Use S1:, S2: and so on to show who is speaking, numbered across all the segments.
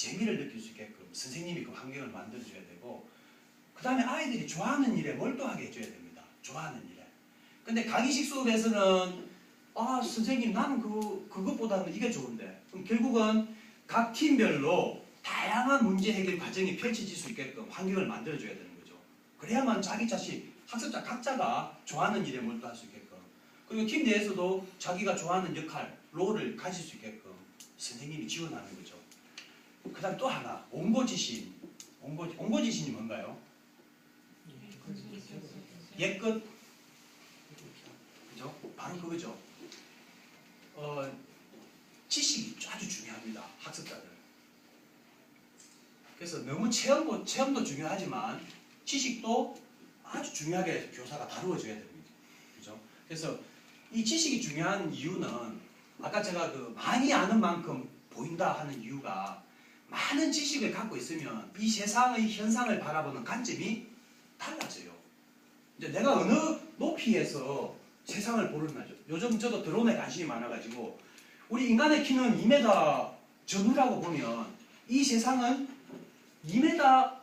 S1: 재미를 느낄 수 있게끔 선생님이 그 환경을 만들어줘야 되고, 그 다음에 아이들이 좋아하는 일에 몰두하게 해줘야 됩니다. 좋아하는 일에. 근데 강의식 수업에서는 선생님 나는 그것보다는 이게 좋은데, 그럼 결국은 각 팀별로 다양한 문제 해결 과정이 펼쳐질 수 있게끔 환경을 만들어줘야 되는 거죠. 그래야만 자기 자신, 학습자 각자가 좋아하는 일에 몰두할 수 있게끔, 그리고 팀 내에서도 자기가 좋아하는 역할, 롤을 가질 수 있게끔 선생님이 지원하는 거죠. 그 다음 또 하나, 옹고지신. 옹고지신이 뭔가요? 옛것? 그죠? 바로 그거죠. 지식이 아주 중요합니다. 학습자들. 그래서 너무 체험도 중요하지만 지식도 아주 중요하게 교사가 다루어줘야 됩니다. 그죠? 그래서 이 지식이 중요한 이유는 아까 제가 많이 아는 만큼 보인다 하는 이유가, 많은 지식을 갖고 있으면 이 세상의 현상을 바라보는 관점이 달라져요. 이제 내가 어느 높이에서 세상을 보느냐죠. 요즘 저도 드론에 관심이 많아가지고, 우리 인간의 키는 2m 전후라고 보면 이 세상은 2m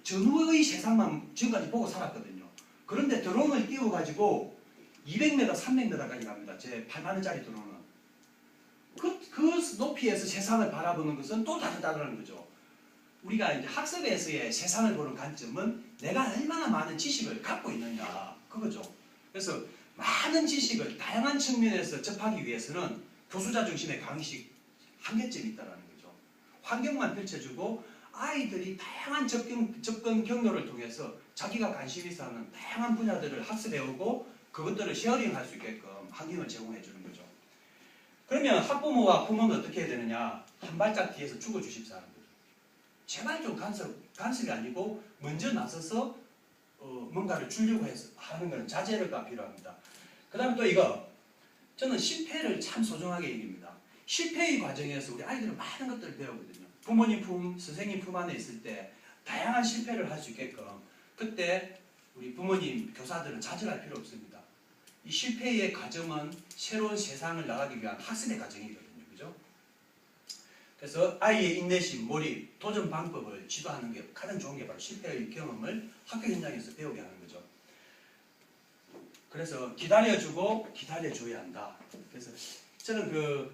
S1: 전후의 세상만 지금까지 보고 살았거든요. 그런데 드론을 띄워가지고 200m, 300m까지 갑니다. 제 8만원짜리 드론은. 그 높이에서 세상을 바라보는 것은 또 다르다는 거죠. 우리가 이제 학습에서의 세상을 보는 관점은 내가 얼마나 많은 지식을 갖고 있느냐, 그거죠. 그래서 많은 지식을 다양한 측면에서 접하기 위해서는 교수자 중심의 강의식 한계점이 있다는 거죠. 환경만 펼쳐주고 아이들이 다양한 접근 경로를 통해서 자기가 관심 있어 하는 다양한 분야들을 학습해오고 그것들을 쉐어링할 수 있게끔 환경을 제공해 주는 거죠. 그러면 학부모와 부모는 어떻게 해야 되느냐? 한 발짝 뒤에서 죽어주십사 하는 거죠. 제발 좀 간섭이 아니고 먼저 나서서 뭔가를 주려고 해서 하는 것은 자제가 필요합니다. 그 다음에 또 이거, 저는 실패를 참 소중하게 여깁니다. 실패의 과정에서 우리 아이들은 많은 것들을 배우거든요. 부모님 품, 선생님 품 안에 있을 때 다양한 실패를 할 수 있게끔, 그때 우리 부모님, 교사들은 좌절할 필요 없습니다. 이 실패의 과정은 새로운 세상을 나가기 위한 학습의 과정이거든요. 그죠? 그래서 아이의 인내심, 몰입, 도전 방법을 지도하는 게 가장 좋은 게 바로 실패의 경험을 학교 현장에서 배우게 하는 거죠. 그래서 기다려주고 기다려줘야 한다. 그래서 저는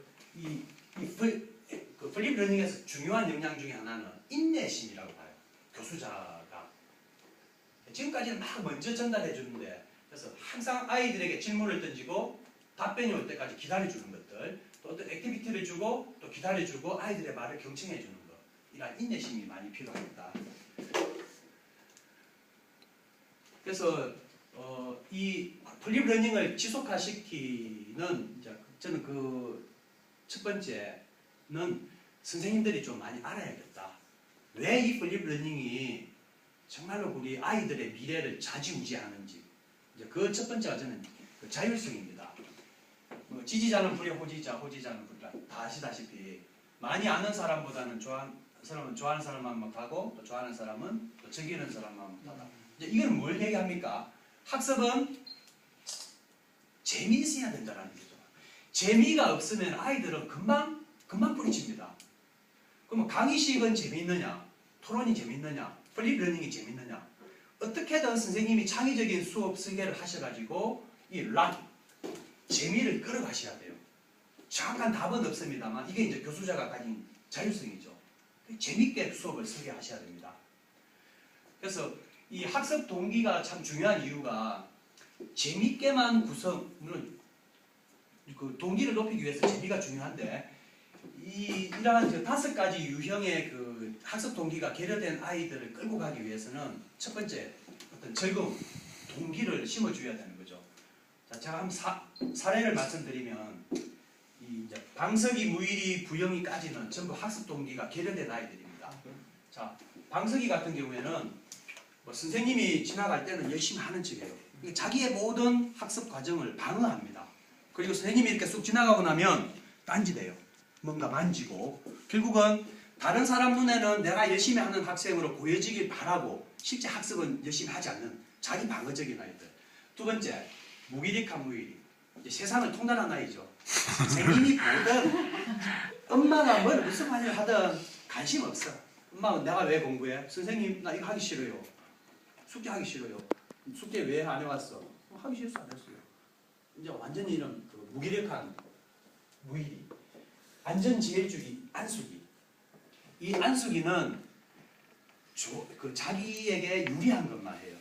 S1: 플립 러닝에서 중요한 역량 중에 하나는 인내심이라고 봐요. 교수자가 지금까지는 막 먼저 전달해 주는데, 그래서 항상 아이들에게 질문을 던지고 답변이 올 때까지 기다려주는 것들, 또 어떤 액티비티를 주고 또 기다려주고 아이들의 말을 경청해 주는 것, 이런 인내심이 많이 필요합니다. 그래서 이 플립 러닝을 지속화시키는, 이제 저는 첫 번째는 선생님들이 좀 많이 알아야겠다. 왜 이 플립 러닝이 정말로 우리 아이들의 미래를 좌지우지하는지. 이제 그 첫 번째가 저는 자율성입니다. 지지자는 불여 호지자, 호지자는 불라. 다 아시다시피 많이 아는 사람보다는 좋아하는 사람만 못하고, 또 좋아하는 사람은 또 즐기는 사람만 못하다. 이제 이건 뭘 얘기합니까? 학습은 재미있어야 된다는 거죠. 재미가 없으면 아이들은 금방 뿌리칩니다. 그럼 강의식은 재미있느냐? 토론이 재미있느냐? 플립 러닝이 재미있느냐? 어떻게든 선생님이 창의적인 수업 설계를 하셔가지고 이 재미를 끌어가셔야 돼요. 정확한 답은 없습니다만 이게 이제 교수자가 가진 자율성이죠. 재밌게 수업을 설계하셔야 됩니다. 그래서 이 학습 동기가 참 중요한 이유가, 재밌게만 물론 그 동기를 높이기 위해서 재미가 중요한데, 이러한 5가지 유형의 그 학습 동기가 결여된 아이들을 끌고 가기 위해서는 첫 번째, 어떤 즐거움, 동기를 심어줘야 되는 거죠. 자, 제가 한번 사례를 말씀드리면, 이제 방석이, 무일이, 부영이까지는 전부 학습 동기가 결여된 아이들입니다. 자, 방석이 같은 경우에는 선생님이 지나갈 때는 열심히 하는 척이에요. 자기의 모든 학습 과정을 방어합니다. 그리고 선생님이 이렇게 쑥 지나가고 나면 딴짓해요. 뭔가 만지고, 결국은 다른 사람 눈에는 내가 열심히 하는 학생으로 보여지길 바라고 실제 학습은 열심히 하지 않는 자기 방어적인 아이들. 두 번째, 무기력한 무의리. 이제 세상을 통달한 아이죠. 선생님이 보든 엄마가 무슨 말을 하든 관심 없어. 엄마 내가 왜 공부해? 선생님 나 이거 하기 싫어요. 숙제 하기 싫어요. 숙제 왜 안 해왔어? 하기 싫어서 안 했어요. 이제 완전히 이런 그 무기력한 무의리. 안전지혜주의 안수기. 이 안수기는 그 자기에게 유리한 것만 해요.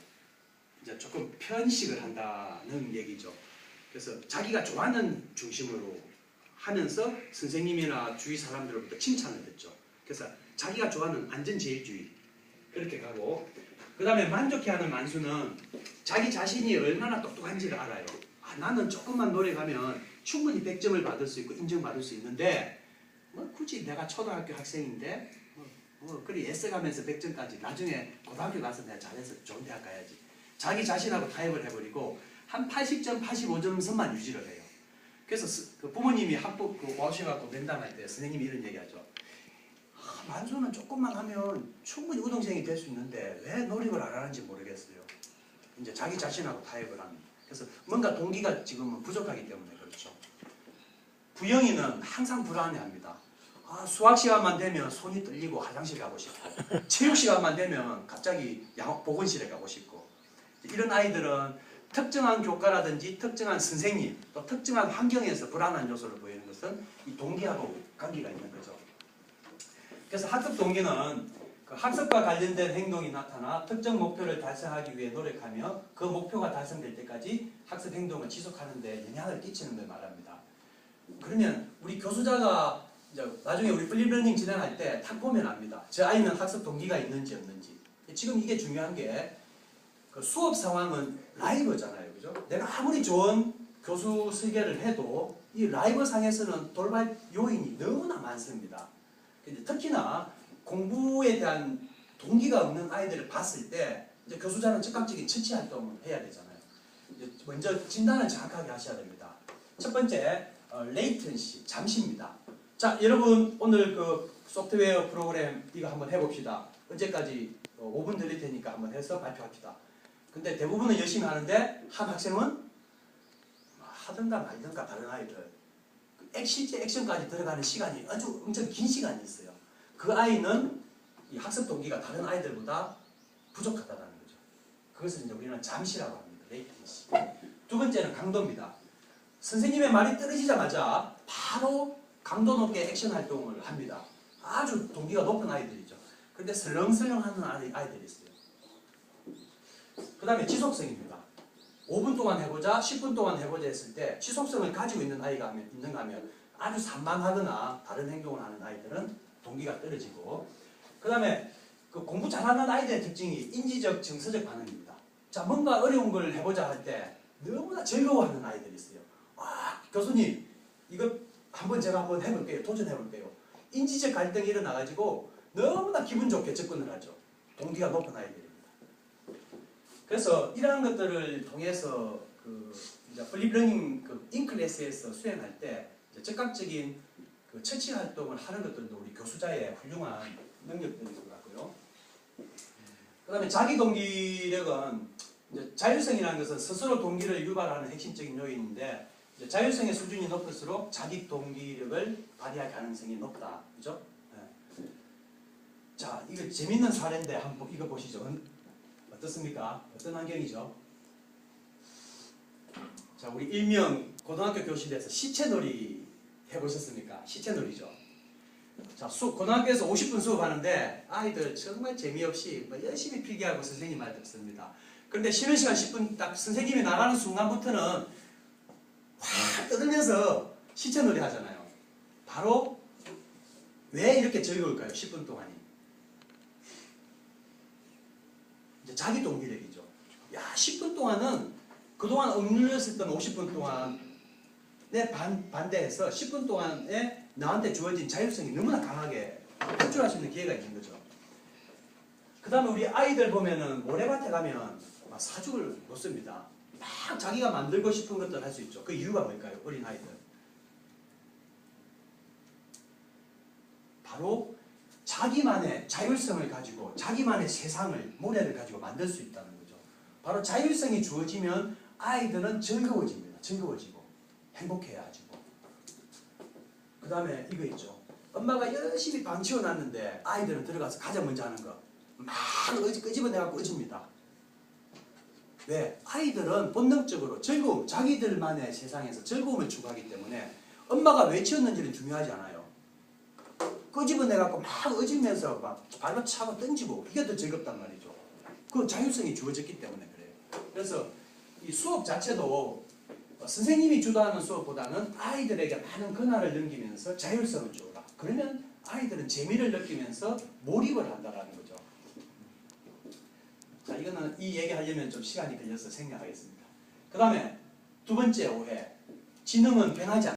S1: 이제 조금 편식을 한다는 얘기죠. 그래서 자기가 좋아하는 중심으로 하면서 선생님이나 주위 사람들로부터 칭찬을 듣죠. 그래서 자기가 좋아하는 안전제일주의 그렇게 가고, 그 다음에 만족해하는 만수는 자기 자신이 얼마나 똑똑한지를 알아요. 아, 나는 조금만 노력하면 충분히 100점을 받을 수 있고 인정받을 수 있는데 뭐 굳이 내가 초등학교 학생인데 그리 애써가면서 100점까지 나중에 고등학교 가서 내가 잘해서 좋은 대학 가야지. 자기 자신하고 타협을 해버리고 한 80점, 85점 선만 유지를 해요. 그래서 그 부모님이 학부 와셔갖고 면담할 때 선생님이 이런 얘기하죠. 아, 만수는 조금만 하면 충분히 우등생이 될 수 있는데 왜 노력을 안 하는지 모르겠어요. 이제 자기 자신하고 타협을 하는. 그래서 뭔가 동기가 지금은 부족하기 때문에 그렇죠. 부영이는 항상 불안해합니다. 아, 수학 시간만 되면 손이 떨리고 화장실 가고 싶고, 체육 시간만 되면 갑자기 보건실에 가고 싶고. 이런 아이들은 특정한 교과라든지 특정한 선생님 또 특정한 환경에서 불안한 요소를 보이는 것은 이 동기하고 관계가 있는 거죠. 그래서 학습 동기는 그 학습과 관련된 행동이 나타나 특정 목표를 달성하기 위해 노력하며 그 목표가 달성될 때까지 학습 행동을 지속하는 데 영향을 끼치는 걸 말합니다. 그러면 우리 교수자가 이제 나중에 우리 플립러닝 진행할 때 딱 보면 압니다. 저 아이는 학습 동기가 있는지 없는지. 지금 이게 중요한 게 그 수업 상황은 라이브잖아요. 그죠? 내가 아무리 좋은 교수 설계를 해도 이 라이브 상에서는 돌발 요인이 너무나 많습니다. 특히나 공부에 대한 동기가 없는 아이들을 봤을 때 이제 교수자는 즉각적인 처치 활동을 해야 되잖아요. 이제 먼저 진단을 정확하게 하셔야 됩니다. 첫 번째, 레이턴시, 잠시입니다. 자, 여러분 오늘 그 소프트웨어 프로그램 이거 한번 해봅시다. 언제까지 5분 드릴 테니까 한번 해서 발표합시다. 근데 대부분은 열심히 하는데 한 학생은 하든가 말든가 다른 아이들 실제 액션까지 들어가는 시간이 아주 엄청 긴 시간이 있어요. 그 아이는 이 학습 동기가 다른 아이들보다 부족하다는 거죠. 그것을 이제 우리는 잠시라고 합니다. 레이턴시. 두 번째는 강도입니다. 선생님의 말이 떨어지자마자 바로 강도 높게 액션 활동을 합니다. 아주 동기가 높은 아이들이죠. 그런데 설렁설렁 하는 아이들이 있어요. 그 다음에 지속성입니다. 5분 동안 해보자, 10분 동안 해보자 했을 때 지속성을 가지고 있는 아이가 있는가 하면 아주 산만하거나 다른 행동을 하는 아이들은 동기가 떨어지고, 그 다음에 그 공부 잘하는 아이들의 특징이 인지적, 정서적 반응입니다. 자, 뭔가 어려운 걸 해보자 할 때 너무나 즐거워하는 아이들이 있어요. 아, 교수님 이거 제가 한번 해볼게요. 도전해볼게요. 인지적 갈등이 일어나가지고 너무나 기분 좋게 접근을 하죠. 동기가 높은 아이들입니다. 그래서 이러한 것들을 통해서 그 이제 플립러닝 그 인클래스에서 수행할 때 즉각적인 그 처치 활동을 하는 것들도 우리 교수자의 훌륭한 능력들인 것 같고요. 그다음에 자기 동기력은 이제 자율성이라는 것은 스스로 동기를 유발하는 핵심적인 요인인데, 이제 자율성의 수준이 높을수록 자기 동기력을 발휘할 가능성이 높다. 그죠? 네. 자, 이거 재밌는 사례인데 한번 이거 보시죠. 어떻습니까? 어떤 환경이죠? 자, 우리 일명 고등학교 교실에서 시체놀이 해보셨습니까? 시체놀이죠. 자, 고등학교에서 50분 수업하는데 아이들 정말 재미없이 열심히 필기하고 선생님 말 듣습니다. 그런데 쉬는 시간 10분 딱 선생님이 나가는 순간부터는 확 떠들면서 시체놀이 하잖아요. 바로 왜 이렇게 즐거울까요? 10분 동안이. 이제 자기 동기력이죠. 야, 10분 동안은 그동안 억눌렸었던 50분 동안에 반대해서 10분 동안에 나한테 주어진 자율성이 너무나 강하게 표출할 수 있는 기회가 있는 거죠. 그 다음에 우리 아이들 보면은 모래밭에 가면 막 사죽을 놓습니다. 막 자기가 만들고 싶은 것들 할 수 있죠. 그 이유가 뭘까요? 어린 아이들. 바로 자기만의 자율성을 가지고 자기만의 세상을, 모래를 가지고 만들 수 있다는 거죠. 바로 자율성이 주어지면 아이들은 즐거워집니다. 즐거워지고 행복해야지고. 그 다음에 이거 있죠. 엄마가 열심히 방 치워놨는데 아이들은 들어가서 가장 먼저 하는 거 막 끄집어내갖고 어집니다. 왜? 아이들은 본능적으로 즐거움, 자기들만의 세상에서 즐거움을 추구하기 때문에 엄마가 왜 치웠는지는 중요하지 않아요. 끄집어내갖고 막 어지면서 막 발로 차고 던지고 이게 더 즐겁단 말이죠. 그 자율성이 주어졌기 때문에 그래요. 그래서 이 수업 자체도 선생님이 주도하는 수업보다는 아이들에게 많은 권한을 넘기면서 자율성을 주어라. 그러면 아이들은 재미를 느끼면서 몰입을 한다는 거죠. 자, 이거는 이 얘기하려면 좀 시간이 걸려서 생략하겠습니다. 그 다음에 두 번째 오해. 지능은 변하지 않는다.